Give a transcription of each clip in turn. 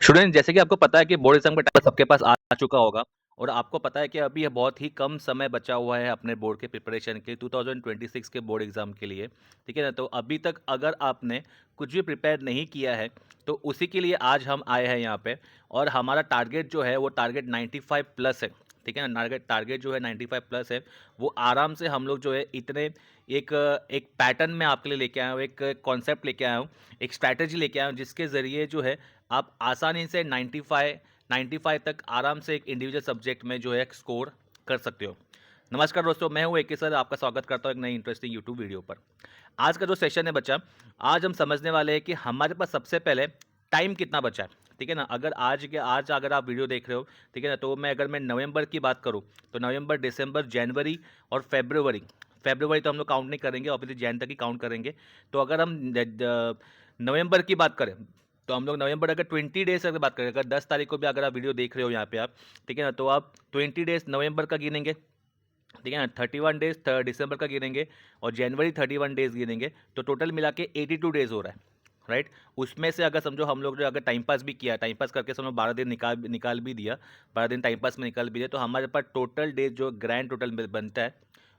Student जैसे कि आपको पता है कि बोर्ड एग्जाम का टाइम सबके पास आ चुका होगा और आपको पता है कि अभी ये बहुत ही कम समय बचा हुआ है अपने बोर्ड के प्रिपरेशन के 2026 के बोर्ड एग्जाम के लिए। ठीक है ना। तो अभी तक अगर आपने कुछ भी प्रिपेयर नहीं किया है तो उसी के लिए आज हम आए हैं यहाँ पे। और हमारा टारगेट जो है वो टारगेट 95 प्लस है। ठीक है ना। टारगेट टारगेट जो है 95 प्लस है। वो आराम से हम लोग जो है इतने एक एक पैटर्न में आपके लिए लेके आया हूँ, एक कॉन्सेप्ट लेके आया हूँ, एक स्ट्रैटेजी लेके आया हूँ जिसके ज़रिए जो है आप आसानी से 95 तक आराम से एक इंडिविजुअल सब्जेक्ट में जो है स्कोर कर सकते हो। नमस्कार दोस्तों, मैं हूं AK सर, आपका स्वागत करता हूं एक नई इंटरेस्टिंग यूट्यूब वीडियो पर। आज का जो सेशन है बच्चा, आज हम समझने वाले हैं कि हमारे पास सबसे पहले टाइम कितना बचा है। ठीक है ना। अगर आज अगर आप वीडियो देख रहे हो, ठीक है ना, तो अगर मैं नवंबर की बात करूं तो नवंबर, दिसंबर, जनवरी और फेब्रुवरी। फेब्रुवरी तो हम लोग काउंट नहीं करेंगे, ऑब्वियसली जैन तक ही काउंट करेंगे। तो अगर हम नवंबर की बात करें तो हम लोग नवंबर अगर 20 डेज अगर बात करें, अगर 10 तारीख को भी अगर आप वीडियो देख रहे हो यहाँ पे आप, ठीक है ना, तो आप 20 डेज नवंबर का गिनेंगे। ठीक है ना। 31 डेज दिसंबर का गिनेंगे और जनवरी 31 डेज गिनेंगे, तो टोटल मिला के 82 डेज हो रहा है। राइट। उसमें से अगर समझो हम लोग जो अगर टाइम पास भी किया, टाइम पास करके समझो 12 दिन निकाल भी दिया, 12 दिन टाइम पास में निकाल भी दिया, तो हमारे पास टोटल डेज जो ग्रैंड टोटल बनता है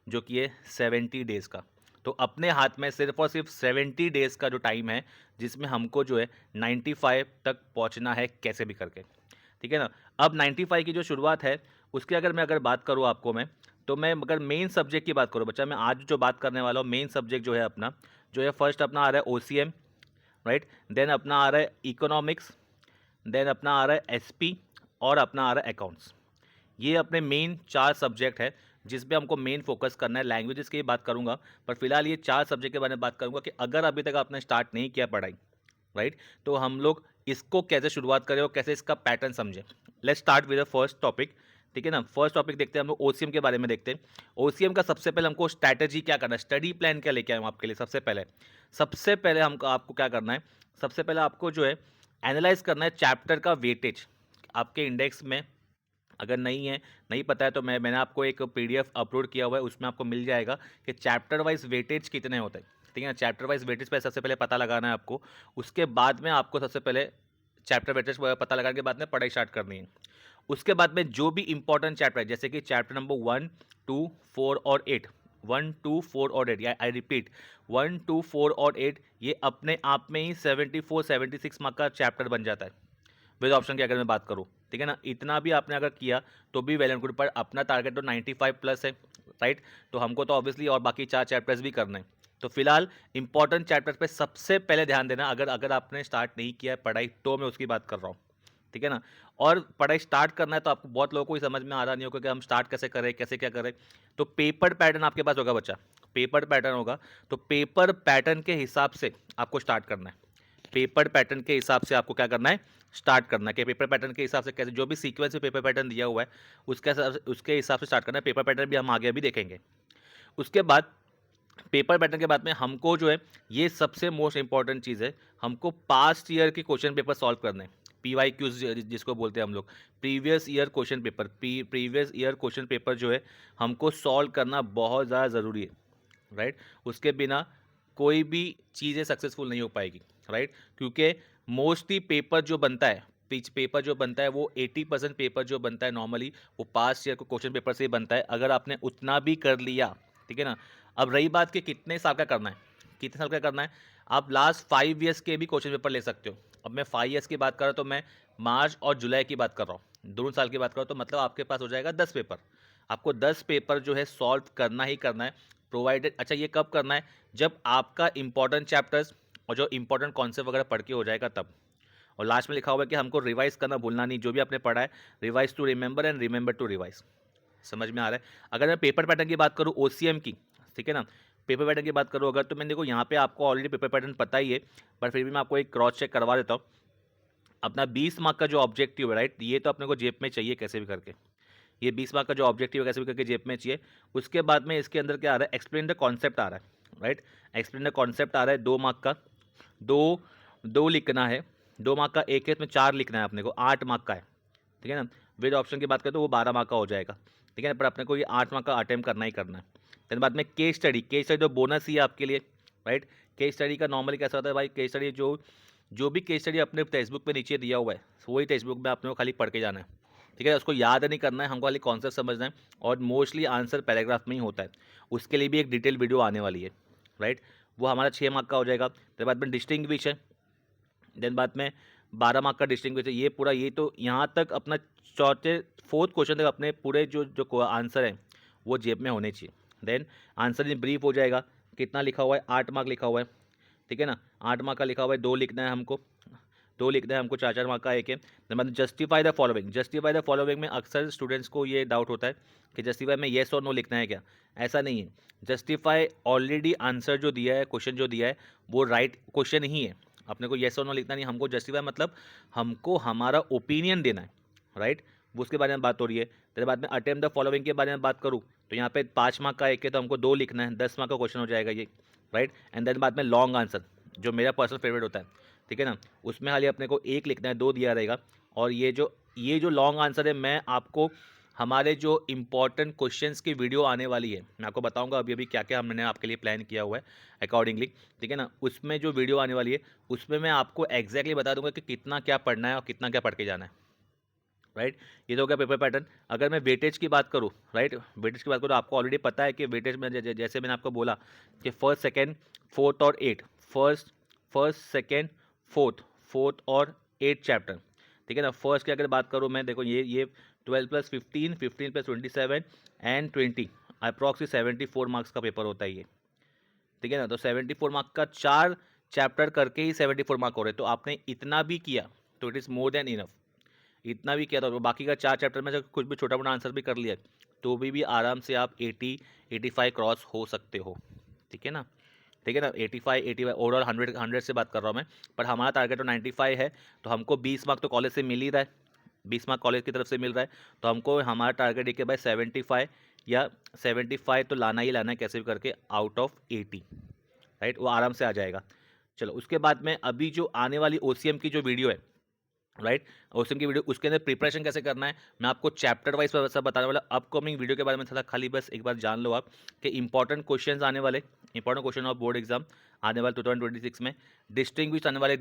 जो कि है 70 डेज का। तो अपने हाथ में सिर्फ और सिर्फ 70 डेज का जो टाइम है जिसमें हमको जो है 95 तक पहुंचना है कैसे भी करके। ठीक है ना। अब 95 की जो शुरुआत है उसकी अगर बात करूँ आपको मैं, तो मैं अगर मेन सब्जेक्ट की बात करूँ बच्चा, मैं आज जो बात करने वाला हूँ मेन सब्जेक्ट जो है अपना, जो है फर्स्ट अपना आ रहा है OCM। राइट। देन अपना आ रहा है इकोनॉमिक्स। देन अपना आ रहा है SP और अपना आ रहा है अकाउंट्स। ये अपने मेन 4 सब्जेक्ट है जिस पे हमको मेन फोकस करना है। लैंग्वेजेस की बात करूंगा, पर फिलहाल ये 4 सब्जेक्ट के बारे में बात करूंगा कि अगर अभी तक आपने स्टार्ट नहीं किया पढ़ाई, राइट, तो हम लोग इसको कैसे शुरुआत करें और कैसे इसका पैटर्न समझें। Let's start with the first topic. ठीक है ना। फर्स्ट टॉपिक देखते हैं हम लोग, OCM के बारे में देखते हैं। OCM का सबसे पहले हमको स्ट्रैटेजी क्या करना है, स्टडी प्लान क्या लेके आए हम आपके लिए। सबसे पहले हमको आपको क्या करना है, सबसे पहले आपको जो है एनालाइज करना है चैप्टर का वेटेज। आपके इंडेक्स में अगर नहीं पता है तो मैंने आपको एक PDF अपलोड किया हुआ है, उसमें आपको मिल जाएगा कि चैप्टर वाइज वेटेज कितने होते हैं। ठीक है ना। चैप्टर वाइज वेटेज पे सबसे पहले पता लगाना है आपको। उसके बाद में आपको सबसे पहले चैप्टर वेटेज पता लगाने के बाद में पढ़ाई स्टार्ट करनी है। उसके बाद में जो भी इंपॉर्टेंट चैप्टर है, जैसे कि चैप्टर नंबर 1, 2, 4 और 8, 1, 2, 4 और 8, या आई रिपीट 1, 2, 4 और 8, ये अपने आप में ही 74, 76 मार्क का चैप्टर बन जाता है विद ऑप्शन की अगर मैं बात करूँ। ठीक है ना। इतना भी आपने अगर किया तो भी वेल एंड गुड, पर अपना टारगेट तो 95 प्लस है। राइट। तो हमको तो ऑब्वियसली और बाकी 4 चैप्टर्स भी करने हैं। तो फिलहाल इंपॉर्टेंट चैप्टर्स पे सबसे पहले ध्यान देना, अगर अगर आपने स्टार्ट नहीं किया है पढ़ाई तो मैं उसकी बात कर रहा हूँ। ठीक है ना। और पढ़ाई स्टार्ट करना है तो आपको बहुत लोगों को ही समझ में आ रहा नहीं होगा कि हम स्टार्ट कैसे करें, कैसे क्या करें। तो पेपर पैटर्न आपके पास होगा बच्चा, पेपर पैटर्न होगा। तो पेपर पैटर्न के हिसाब से आपको स्टार्ट करना है। पेपर पैटर्न के हिसाब से आपको क्या करना है, स्टार्ट करना है। कि पेपर पैटर्न के हिसाब से कैसे, जो भी सीक्वेंस में पेपर पैटर्न दिया हुआ है उसके हिसाब से स्टार्ट करना है। पेपर पैटर्न भी हम आगे अभी देखेंगे। उसके बाद पेपर पैटर्न के बाद में हमको जो है, ये सबसे मोस्ट इंपॉर्टेंट चीज़ है, हमको पास्ट ईयर के क्वेश्चन पेपर सॉल्व करने हैं। PYQs जिसको बोलते हैं हम लोग, previous year question paper. Previous year question paper जो है हमको सॉल्व करना बहुत ज़्यादा ज़रूरी है। राइट। उसके बिना कोई भी चीज़ें सक्सेसफुल नहीं हो पाएगी। राइट। क्योंकि मोस्टली पेपर जो बनता है, पिच पेपर जो बनता है वो 80% पेपर जो बनता है नॉर्मली वो पास्ट ईयर को क्वेश्चन पेपर से ही बनता है, अगर आपने उतना भी कर लिया। ठीक है ना। अब रही बात कि कितने साल का करना है, कितने साल का करना है, आप लास्ट 5 ईयर्स के भी क्वेश्चन पेपर ले सकते हो। अब मैं 5 ईयर्स की बात कर रहा हूँ तो मैं मार्च और जुलाई की बात कर रहा हूँ, 2 साल की बात कर रहा हूँ, तो मतलब आपके पास हो जाएगा 10 पेपर। आपको 10 पेपर जो है सॉल्व करना ही करना है, प्रोवाइडेड। अच्छा, ये कब करना है, जब आपका इंपॉर्टेंट चैप्टर्स और जो इंपॉर्टेंट कॉन्सेप्ट वगैरह पढ़ के हो जाएगा तब। और लास्ट में लिखा हुआ है कि हमको रिवाइज करना भूलना नहीं, जो भी आपने पढ़ा है, revise to remember and remember to revise. समझ में आ रहा है। अगर मैं पेपर पैटर्न की बात करूँ OCM की, ठीक है ना, पेपर पैटर्न की बात करूँ अगर, तो मैं देखो यहाँ पे आपको ऑलरेडी पेपर पैटर्न पता ही है, पर फिर भी मैं आपको एक क्रॉस चेक करवा देता हूँ। अपना 20 मार्क का जो ऑब्जेक्टिव है, राइट, ये तो अपने को जेब में चाहिए कैसे भी करके। ये 20 मार्क का जो ऑब्जेक्टिव है कैसे भी करके जेब में चाहिए। उसके बाद में इसके अंदर क्या आ रहा है, एक्सप्लेन द कॉन्सेप्ट आ रहा है। राइट। एक्सप्लेन द कॉन्सेप्ट आ रहा है, 2 मार्क का। दो दो लिखना है, 2 मार्क का एक है, इसमें 4 लिखना है अपने को, 8 मार्क का है। ठीक है ना। विद ऑप्शन की बात करें तो वो 12 मार्क का हो जाएगा। ठीक है ना। पर अपने को ये 8 मार्क का अटेम्प्ट करना ही करना है। फिर बाद में केस स्टडी, केस स्टडी तो बोनस ही है आपके लिए। राइट। केस स्टडी का नॉर्मली कैसा होता है भाई, केस स्टडी जो जो भी केस स्टडी अपने टेक्स्ट बुक पे नीचे दिया हुआ है वही टेक्स्ट बुक में आपने को खाली पढ़ के जाना है, ठीक है। उसको याद नहीं करना है, हमको खाली कॉन्सेप्ट समझना है, और मोस्टली आंसर पैराग्राफ में ही होता है। उसके लिए भी एक डिटेल वीडियो आने वाली है, राइट। वो हमारा 6 मार्क का हो जाएगा। फिर बाद में डिस्टिंग्विश है, देन बाद में 12 मार्क का डिस्टिंग्विश है। ये पूरा, ये तो यहाँ तक अपना चौथे फोर्थ क्वेश्चन तक अपने पूरे जो जो आंसर है वो जेब में होने चाहिए। देन आंसर इन ब्रीफ हो जाएगा। कितना लिखा हुआ है, 8 मार्क लिखा हुआ है, ठीक है ना। 8 मार्क का लिखा हुआ है, 2 लिखना है हमको, 2 लिखना है हमको, 4 मार्क का एक है। मतलब justify the following, justify the following में अक्सर स्टूडेंट्स को ये डाउट होता है कि जस्टिफाई में येस और नो लिखना है क्या। ऐसा नहीं है, जस्टिफाई ऑलरेडी आंसर जो दिया है, क्वेश्चन जो दिया है वो राइट क्वेश्चन ही है। अपने को येस और नो लिखना नहीं, हमको जस्टिफाई मतलब हमको हमारा ओपिनियन देना है, राइट। वो उसके बारे में बात हो रही है। फिर बाद में अटेम्प्ट द फॉलोइंग के बारे में बात करूँ तो यहाँ पे 5 मार्क का एक है, तो हमको 2 लिखना है, 10 मार्क का क्वेश्चन हो जाएगा ये, राइट। एंड देन बाद में लॉन्ग आंसर, जो मेरा पर्सनल फेवरेट होता है, ठीक है ना, उसमें खाली अपने को 1 लिखना है, 2 दिया रहेगा। और ये जो लॉन्ग आंसर है, मैं आपको हमारे जो इंपॉर्टेंट क्वेश्चंस की वीडियो आने वाली है, मैं आपको बताऊंगा अभी अभी क्या क्या हमने आपके लिए प्लान किया हुआ है अकॉर्डिंगली, ठीक है ना। उसमें जो वीडियो आने वाली है उसमें मैं आपको एग्जैक्टली बता दूंगा कि कितना क्या पढ़ना है और कितना क्या पढ़ के जाना है, राइट। ये तो हो गया पेपर पैटर्न। अगर मैं वेटेज की बात करूँ, राइट, वेटेज की बात करूँ, आपको ऑलरेडी पता है कि वेटेज में जैसे मैंने आपको बोला कि फर्स्ट सेकेंड फोर्थ और एट, फर्स्ट सेकेंड फोर्थ और एट चैप्टर, ठीक है ना। फर्स्ट की अगर बात करूँ मैं, देखो ये 12 + 15, 15 + 27 एंड 20, अप्रॉक्सी 74 मार्क्स का पेपर होता है ये, ठीक है ना। तो 74 मार्क का 4 चैप्टर करके ही 74 मार्क हो रहे हैं। तो आपने इतना भी किया तो it is more than enough. इतना भी किया था, बाकी का 4 चैप्टर में से कुछ भी छोटा मोटा आंसर भी कर लिया तो भी आराम से आप 80-85 क्रॉस हो सकते हो, ठीक है ना, ठीक है ना। 85 ओवरऑल 100 से बात कर रहा हूँ मैं, पर हमारा टारगेट तो 95 है। तो हमको 20 मार्क तो कॉलेज से मिल ही रहा है, 20 मार्क कॉलेज की तरफ से मिल रहा है। तो हमको हमारा टारगेट है कि भाई 75 या 75 तो लाना ही लाना है कैसे भी करके आउट ऑफ 80, राइट। वो आराम से आ जाएगा। चलो उसके बाद में अभी जो आने वाली OCM की जो वीडियो है, राइट, OCM की वीडियो, उसके अंदर प्रिपरेशन कैसे करना है मैं आपको चैप्टर वाइज सब बताने वाला। अपकमिंग वीडियो के बारे में थोड़ा खाली बस एक बार जान लो आप कि इंपॉर्टेंट क्वेश्चंस आने वाले, important question of board exam आने वाले 2026 में, डिस्टिंग्विश आने वाले,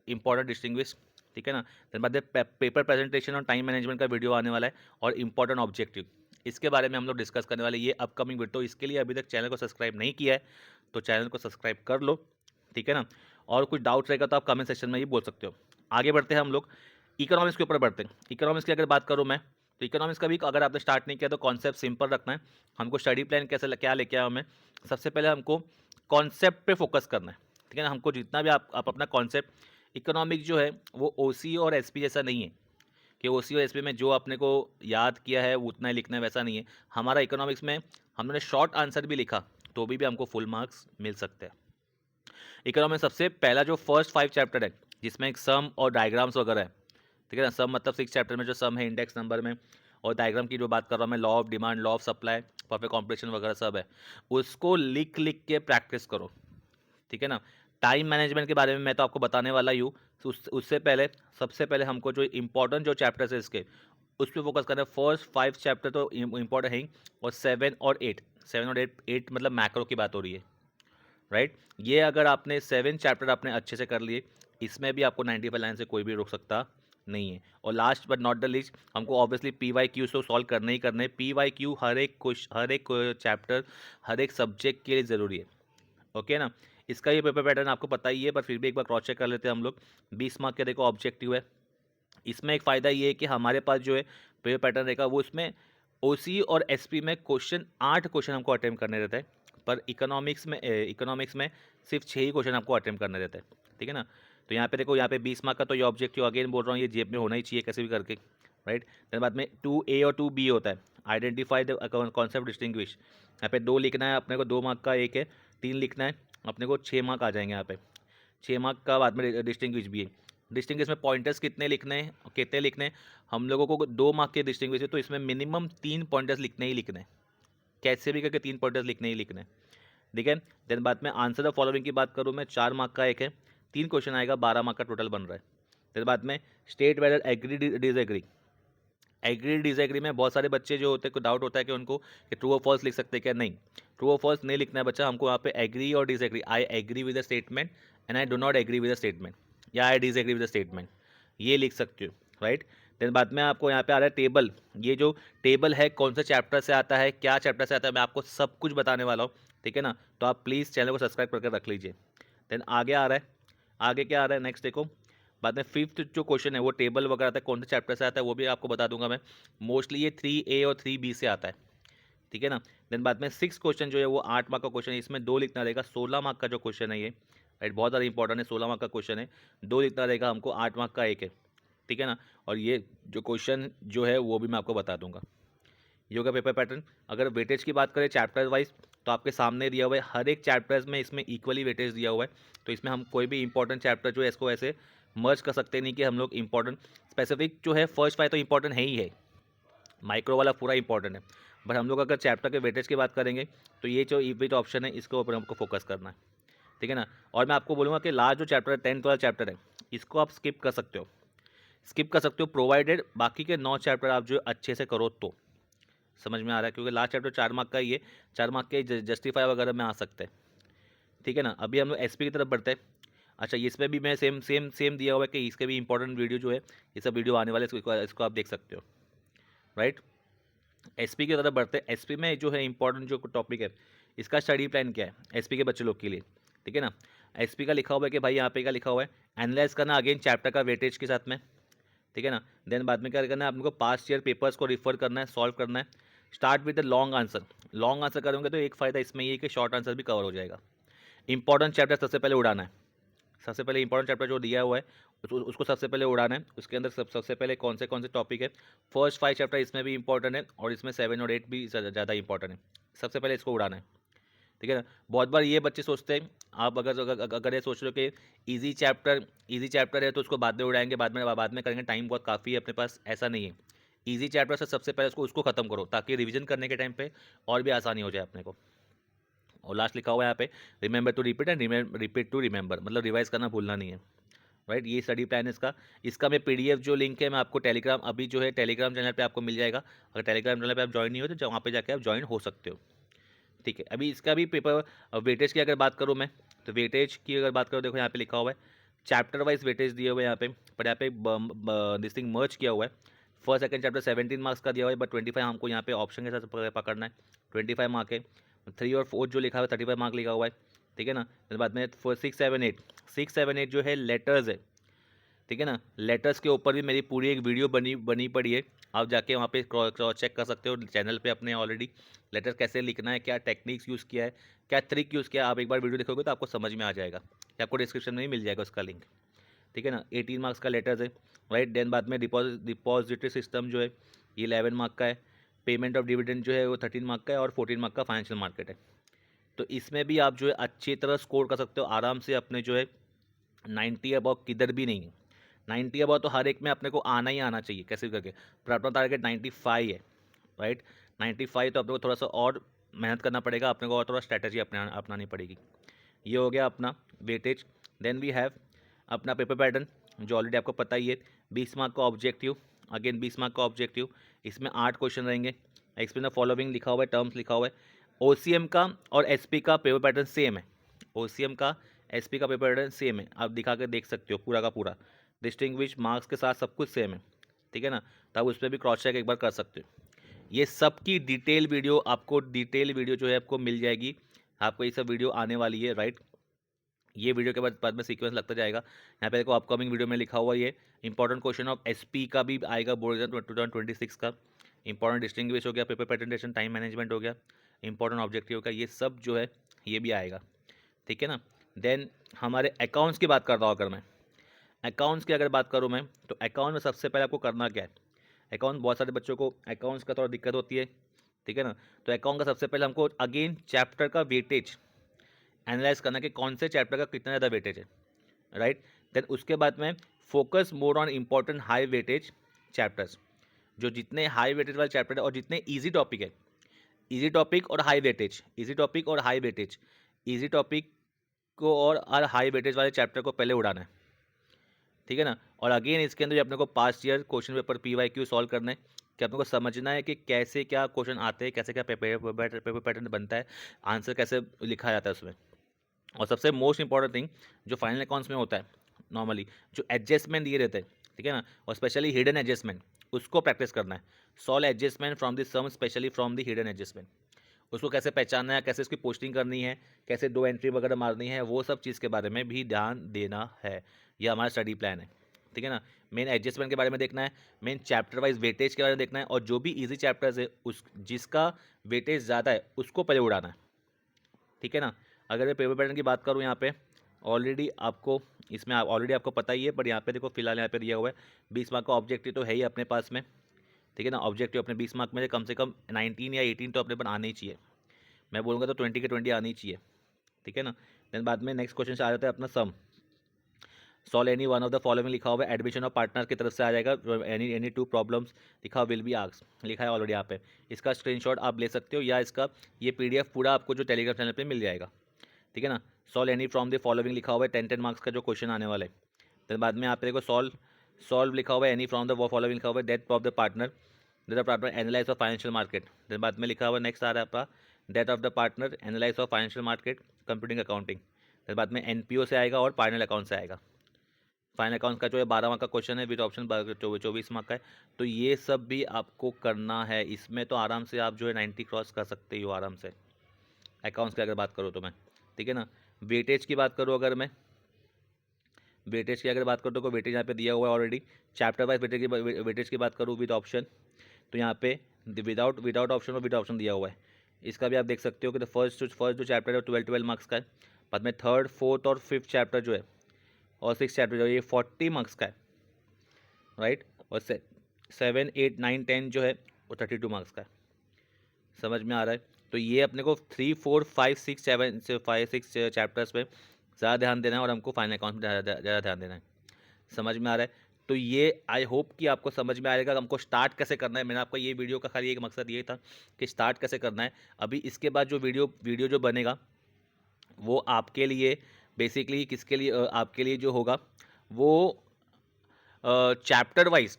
इंपॉर्टेंट डिस्टिंग्विश, ठीक है ना। फिर बाद में पेपर प्रेजेंटेशन और टाइम मैनेजमेंट का वीडियो आने वाला है, और इंपॉर्टेंट ऑब्जेक्टिव, इसके बारे में हम लोग डिस्कस करने वाले ये अपकमिंग वीडियो। तो इसके लिए अभी तक चैनल को सब्सक्राइब नहीं किया है तो चैनल को सब्सक्राइब कर लो, ठीक है ना। और कुछ डाउट्स रहेगा तो आप कमेंट सेक्शन में ही बोल सकते हो। आगे बढ़ते हैं हम लोग, इकोनॉमिक्स के ऊपर बढ़ते हैं। इकोनॉमिक्स की अगर बात करूँ मैं तो इकोनॉमिक्स का भी अगर आपने स्टार्ट नहीं किया तो कॉन्सेप्ट सिंपल रखना है। हमको स्टडी प्लान कैसे क्या लेके आया हमें, सबसे पहले हमको कॉन्सेप्ट पे फोकस करना है, ठीक है ना। हमको जितना भी आप अपना कॉन्सेप्ट, इकोनॉमिक्स जो है वो OC और SP जैसा नहीं है कि OC और SP में जो अपने को याद किया है वो उतना ही लिखना है, वैसा नहीं है। हमारा इकोनॉमिक्स में हमने शॉर्ट आंसर भी लिखा तो भी हमको फुल मार्क्स मिल सकते हैं। इकोनॉमिक्स सबसे पहला जो फर्स्ट 5 चैप्टर है जिसमें एक सम और डायग्राम्स वगैरह है, ठीक है ना। सम मतलब 6 चैप्टर में जो सम है इंडेक्स नंबर में, और डायग्राम की जो बात कर रहा हूँ मैं, law of demand, law of supply, perfect competition वगैरह सब है। उसको लिख लिख के प्रैक्टिस करो, ठीक है ना। टाइम मैनेजमेंट के बारे में मैं तो आपको बताने वाला ही हूँ। उससे पहले सबसे पहले हमको जो इंपॉर्टेंट जो चैप्टर्स है इसके उस पर फोकस करना है। फर्स्ट 5 चैप्टर तो इंपॉर्टेंट है ही, और 7 और 8, 7 और 8 मतलब मैक्रो की बात हो रही है, राइट। ये अगर आपने 7 चैप्टर आपने अच्छे से कर लिए, इसमें भी आपको 95 लाइन से कोई भी रोक सकता नहीं है। और last but not the least, हमको ऑब्वियसली PYQ तो सॉल्व करने ही करने। PYQ हर एक चैप्टर, हर एक सब्जेक्ट के लिए ज़रूरी है, ओके ना। इसका ये पेपर पैटर्न आपको पता ही है, पर फिर भी एक बार क्रॉस चेक कर लेते हैं हम लोग। 20 मार्क के देखो ऑब्जेक्टिव है। इसमें एक फ़ायदा ये है कि हमारे पास जो है पेपर पैटर्न रहेगा वो इसमें OC और SP में 8 क्वेश्चन हमको अटेम्प्ट करने रहते हैं, पर इकोनॉमिक्स में सिर्फ 6 ही क्वेश्चन आपको अटेम्प्ट करने रहते हैं, ठीक है ना। तो यहाँ पे देखो, यहाँ पे 20 मार्क का तो ये ऑब्जेक्टिव अगेन बोल रहा हूँ, ये जेब में होना ही चाहिए कैसे भी करके, राइट। फिर बाद में 2A और 2B होता है, आइडेंटिफाई द कॉन्सेप्ट डिस्टिंग्विश। यहाँ पे 2 लिखना है अपने को, 2 मार्क का एक है, 3 लिखना है अपने को, 6 मार्क आ जाएंगे यहाँ पे। 6 मार्क का बाद में डिस्टिंग्विश भी है। डिस्टिंग्विश में पॉइंटर्स कितने लिखने हैं हम लोगों को, 2 मार्क के डिस्टिंग्विश है तो इसमें मिनिमम 3 पॉइंटर्स लिखने ही लिखने हैं, कैसे भी करके 3 पॉइंटर्स लिखने ही लिखने हैं, ठीक है। देन बाद में आंसर द फॉलोइंग की बात करूँ मैं, 4 मार्क का एक है, 3 क्वेश्चन आएगा, 12 मार्क का टोटल बन रहा है। फिर बाद में state whether agree disagree. Agree disagree में बहुत सारे बच्चे जो होते हैं को डाउट होता है कि उनको कि ट्रू और फॉल्स लिख सकते हैं क्या, नहीं, ट्रू और फॉल्स नहीं लिखना है बच्चा, हमको यहाँ पे एग्री और disagree, I agree with the statement and I do not agree with the statement, या I disagree with the statement, ये लिख सकते हो, राइट। देन बाद में आपको यहाँ पे आ रहा है टेबल। ये जो टेबल है कौन से चैप्टर से आता है, क्या चैप्टर से आता है, मैं आपको सब कुछ बताने वाला हूँ, ठीक है ना। तो आप प्लीज़ चैनल को सब्सक्राइब करके रख लीजिए। देन आगे आ रहा है, आगे क्या आ रहा है नेक्स्ट देखो। बाद में फिफ्थ जो क्वेश्चन है वो टेबल वगैरह आता है, कौन से चैप्टर से आता है वो भी आपको बता दूंगा मैं। मोस्टली ये 3A और 3B से आता है, ठीक है ना। देन बाद में 6 क्वेश्चन जो है वो 8 मार्क का क्वेश्चन है, इसमें 2 लिखना रहेगा। 16 मार्क का जो क्वेश्चन है ये, राइट, बहुत ज़्यादा इंपॉर्टेंट है। 16 मार्क का क्वेश्चन है, 2 लिखना रहेगा हमको, 8 मार्क का एक है, ठीक है ना। और ये जो क्वेश्चन जो है वो भी मैं आपको बता दूंगा। योगा पेपर पैटर्न, अगर वेटेज की बात करें चैप्टर वाइज, तो आपके सामने दिया हुआ है हर एक चैप्टर्स में, इसमें इक्वली वेटेज दिया हुआ है। तो इसमें हम कोई भी इंपॉर्टेंट चैप्टर जो है इसको ऐसे मर्ज कर सकते नहीं कि हम लोग इंपॉर्टेंट स्पेसिफिक जो है फर्स्ट 5 तो इंपॉर्टेंट है ही है, माइक्रो वाला पूरा इंपॉर्टेंट है। बट हम लोग अगर चैप्टर के वेटेज की बात करेंगे तो ये जो विच ऑप्शन है इसके ऊपर हमको फोकस करना है, ठीक है ना। और मैं आपको बोलूँगा कि लास्ट जो चैप्टर है 10th वाला चैप्टर है, इसको आप स्किप कर सकते हो, स्किप कर सकते हो, प्रोवाइडेड बाकी के 9 चैप्टर आप जो अच्छे से करो तो। समझ में आ रहा है, क्योंकि लास्ट चैप्टर 4 मार्क का ही है, 4 मार्क के जस्टिफाई वगैरह में आ सकते हैं, ठीक है ना। अभी हम लोग एसपी की तरफ बढ़ते हैं। अच्छा, इसमें भी मैं सेम सेम सेम दिया हुआ है कि इसके भी इंपॉर्टेंट वीडियो जो है, ये सब वीडियो आने वाले, इसको आप देख सकते हो, राइट। एसपी की तरफ बढ़ते हैं। एसपी में जो है इंपॉर्टेंट जो टॉपिक है, इसका स्टडी प्लान क्या है एसपी के बच्चे लोग के लिए, ठीक है ना। एसपी का लिखा हुआ है कि भाई यहाँ पे क्या लिखा हुआ है, एनालाइज करना अगेन चैप्टर का वेटेज के साथ में, ठीक है ना। देन बाद में क्या करना है, आपको पास्ट ईयर पेपर्स को रिफर करना है, सॉल्व करना है। Start with the long answer, long answer करोगे तो एक फ़ायदा इसमें ये है कि शॉर्ट आंसर भी कवर हो जाएगा। इंपॉर्टेंट चैप्टर सबसे पहले उड़ाना है, सबसे पहले इंपॉर्टेंट चैप्टर जो दिया हुआ है उसको सबसे पहले उड़ाना है। उसके अंदर सबसे पहले कौन से टॉपिक है, फर्स्ट 5 चैप्टर इसमें भी इंपॉर्टेंट है और इसमें 7 और 8 भी ज़्यादा इंपॉर्टेंट है, सबसे पहले इसको उड़ाना है, ठीक है ना। बहुत बार ये बच्चे सोचते हैं, आप अगर ये सोच रहे हो कि इजी चैप्टर है तो उसको बाद में उड़ाएंगे, बाद में करेंगे, टाइम बहुत काफ़ी है अपने पास, ऐसा नहीं है। इजी चैप्टर से सबसे पहले उसको ख़त्म करो ताकि रिवीजन करने के टाइम पे और भी आसानी हो जाए अपने को। और लास्ट लिखा हुआ है यहाँ पे, remember to repeat and repeat to remember, मतलब रिवाइज करना भूलना नहीं है, राइट। ये स्टडी प्लान है इसका। इसका मैं पीडीएफ जो लिंक है मैं आपको टेलीग्राम, अभी जो है टेलीग्राम चैनल पे आपको मिल जाएगा। अगर टेलीग्राम चैनल पे आप ज्वाइन नहीं हो तो वहाँ पे जाके आप ज्वाइन हो सकते हो, ठीक है। अभी इसका भी पेपर वेटेज की अगर बात करूँ मैं, तो वेटेज की अगर बात करूँ, देखो यहाँ पे लिखा हुआ है चैप्टर वाइज वेटेज दिए हुए हैं यहाँ पे, पर यहाँ पे दिस थिंग मर्ज किया हुआ है। फर्स्ट सेकंड चैप्टर 17 मार्क्स का दिया हुआ है, बट 25 हमको यहाँ पे ऑप्शन के साथ पकड़ना है, 25 मार्क है। 3 और 4 जो लिखा हुआ है 35 मार्क लिखा हुआ है, ठीक है ना। फिर बाद में 6 7 8 जो है लेटर्स है, ठीक है ना। लेटर्स के ऊपर भी मेरी पूरी एक वीडियो बनी पड़ी है, आप जाके वहाँ पे क्रॉस चेक कर सकते हो चैनल पे अपने ऑलरेडी। लेटर कैसे लिखना है, क्या टेक्निक्स यूज़ किया है, क्या ट्रिक यूज़ किया है, आप एक बार वीडियो देखोगे तो आपको समझ में आ जाएगा, या आपको डिस्क्रिप्शन में ही मिल जाएगा उसका लिंक, ठीक है ना। 18 मार्क्स का लेटर्स है, राइट। देन बाद में डिपॉजिटरी सिस्टम जो है ये 11 मार्क का है। पेमेंट ऑफ डिविडेंड जो है वो 13 मार्क का है, और 14 मार्क का फाइनेंशियल मार्केट है। तो इसमें भी आप जो है अच्छी तरह स्कोर कर सकते हो आराम से, अपने जो है 90 अबव किधर भी नहीं है, 90 अबव तो हर एक में अपने को आना ही आना चाहिए कैसे भी करके, पर अपना टारगेट 95 है, राइट। 95 तो अपने को थोड़ा सा और मेहनत करना पड़ेगा, अपने को और थोड़ा स्ट्रैटेजी अपनानी पड़ेगी। ये हो गया अपना वेटेज। देन वी हैव अपना पेपर पैटर्न जो ऑलरेडी आपको पता ही है। 20 मार्क का ऑब्जेक्टिव, अगेन 20 मार्क का ऑब्जेक्टिव, इसमें 8 क्वेश्चन रहेंगे। एक्सप्लेन द फॉलोइंग लिखा हुआ है, टर्म्स लिखा हुआ है। ओसीएम का और एसपी का पेपर पैटर्न सेम है, ओसीएम का एसपी का पेपर पैटर्न सेम है, आप दिखा के देख सकते हो पूरा का पूरा, डिस्टिंग्विश मार्क्स के साथ सब कुछ सेम है, ठीक है ना। तो आप उस पर भी क्रॉस चेक एक बार कर सकते हो। ये सब की डिटेल वीडियो जो है आपको मिल जाएगी, आपको ये सब वीडियो आने वाली है, राइट। ये वीडियो के बाद में सीक्वेंस लगता जाएगा। यहाँ पे देखो अपकमिंग वीडियो में लिखा हुआ ये इंपॉर्टेंट क्वेश्चन ऑफ एसपी का भी आएगा, बोर्ड एग्जाम 2026 का। इंपॉर्टेंट डिस्टिंग्विश हो गया, पेपर प्रेजेंटेशन, टाइम मैनेजमेंट हो गया, इंपॉर्टेंट ऑब्जेक्टिव का, ये सब जो है ये भी आएगा, ठीक है ना। देन हमारे अकाउंट्स की बात कर रहा हूँ, अगर मैं अकाउंट्स की अगर बात करूँ मैं, तो अकाउंट में सबसे पहले आपको करना क्या है, अकाउंट बहुत सारे बच्चों को अकाउंट्स का थोड़ा दिक्कत होती है, ठीक है ना। तो अकाउंट का सबसे पहले हमको अगेन चैप्टर का वेटेज एनालाइज करना कि कौन से चैप्टर का कितना ज़्यादा वेटेज है, राइट। देन उसके बाद में focus more on important high weightage chapters, जो जितने हाई वेटेज वाले चैप्टर है और जितने ईजी टॉपिक है, ईजी टॉपिक और हाई वेटेज, ईजी टॉपिक और हाई वेटेज, ईजी टॉपिक को और हाई वेटेज वाले चैप्टर को पहले उड़ाना है, ठीक है ना। और अगेन इसके अंदर अपने को past year question paper PYQ solve करना है, कि अपने को समझना है कि कैसे क्या क्वेश्चन आते हैं, कैसे क्या पेपर पैटर्न बनता है, आंसर कैसे लिखा जाता है उसमें। और सबसे मोस्ट इंपॉर्टेंट थिंग जो फाइनल अकाउंट्स में होता है, नॉर्मली जो एडजस्टमेंट दिए रहते हैं, ठीक है ना, और स्पेशली हिडन एडजस्टमेंट, उसको प्रैक्टिस करना है। Solve adjustment from the sum specially from the hidden adjustment, उसको कैसे पहचानना है, कैसे उसकी पोस्टिंग करनी है, कैसे 2 एंट्री वगैरह मारनी है, वो सब चीज़ के बारे में भी ध्यान देना है। ये हमारा स्टडी प्लान है, ठीक है ना। मेन एडजस्टमेंट के बारे में देखना है, मेन चैप्टर वाइज वेटेज के बारे में देखना है, और जो भी ईजी चैप्टर्स है उस जिसका वेटेज ज़्यादा है उसको पहले उड़ाना है, ठीक है ना। अगर मैं पेपर पैटर्न की बात करूँ यहाँ पे ऑलरेडी आपको इसमें ऑलरेडी आपको पता ही है, पर यहाँ पे देखो फिलहाल यहाँ पे दिया हुआ है 20 मार्क का ऑब्जेक्टिव तो है ही अपने पास में, ठीक है ना। ऑब्जेक्टिव अपने 20 मार्क में से कम 19 या 18 तो अपने पर आने ही चाहिए। मैं बोलूँगा तो 20 के 20 आनी चाहिए, ठीक है ना। देन बाद में नेक्स्ट क्वेश्चन से आ जाता है अपना sum. Solve any one of the following लिखा हुआ है, एडमिशन ऑफ पार्टनर की तरफ से आ जाएगा। एनी 2 प्रॉब्लम्स लिखा हुआ विल बी आस्क्ड, लिखा है ऑलरेडी यहाँ पे। इसका स्क्रीनशॉट आप ले सकते हो या इसका ये पीडीएफ पूरा आपको जो टेलीग्राम चैनल पे मिल जाएगा, ठीक है ना। Solve any from the following लिखा हुआ है, 10 मार्क्स का जो क्वेश्चन आने वाला है। देन बाद में यहाँ पे देखो सॉल्व लिखा हुआ है, एनी फ्रॉम द फॉलोइंग लिखा हुआ है, death of the partner, death of partner analyse of financial market. Then बाद में लिखा हुआ नेक्स्ट आ रहा है आपका death of the partner analyse of financial market computing accounting. Then बाद में एनपीओ से आएगा और फाइनल अकाउंट से आएगा। फाइनल अकाउंट का जो है 12 मार्क का क्वेश्चन है विद ऑप्शन 24 मार्क का है। तो ये सब भी आपको करना है, इसमें तो आराम से आप जो है 90 क्रॉस कर सकते हो आराम से, अकाउंट्स की अगर बात करूँ तो मैं, ठीक है ना। वेटेज की बात करूँ अगर मैं, वेटेज की अगर बात करूँ तो वेटेज यहाँ पे दिया हुआ है ऑलरेडी। चैप्टर वाइज वेटेज की बात करूँ विद ऑप्शन, तो यहाँ पे विदाउट ऑप्शन और विद ऑप्शन दिया हुआ है। इसका भी आप देख सकते हो कि फर्स्ट जो चैप्टर है 12 मार्क्स का है। बाद में 3rd 4th और 5th चैप्टर जो है और 6th चैप्टर जो है ये 40 मार्क्स का है, राइट। और 7 8 9 10 जो है वो 32 मार्क्स का है। समझ में आ रहा है। तो ये अपने को 3 4 5 6 7 5 6 चैप्टर्स पे ज़्यादा ध्यान देना है और हमको फाइनल अकाउंट में ज़्यादा ध्यान देना है। समझ में आ रहा है। तो ये आई होप कि आपको समझ में आएगा हमको स्टार्ट कैसे करना है। मैंने आपको ये वीडियो का खाली एक मकसद ये था कि स्टार्ट कैसे करना है। अभी इसके बाद जो वीडियो जो बनेगा वो आपके लिए बेसिकली किसके लिए आपके लिए जो होगा वो चैप्टर वाइज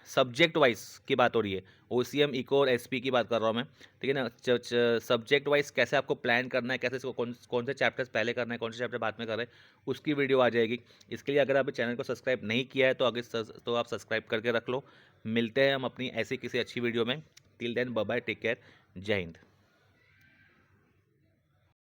सब्जेक्ट वाइज की बात हो रही है। ओसीएम इको और एसपी की बात कर रहा हूँ मैं, ठीक है ना। सब्जेक्ट वाइज कैसे आपको प्लान करना है, कैसे इसको कौन से चैप्टर्स पहले करना है, कौन से चैप्टर बाद में कर रहे हैं, उसकी वीडियो आ जाएगी। इसके लिए अगर आप चैनल को सब्सक्राइब नहीं किया है तो आगे तो आप सब्सक्राइब करके रख लो। मिलते हैं हम अपनी ऐसी किसी अच्छी वीडियो में। Till then bye bye, take care, जय हिंद।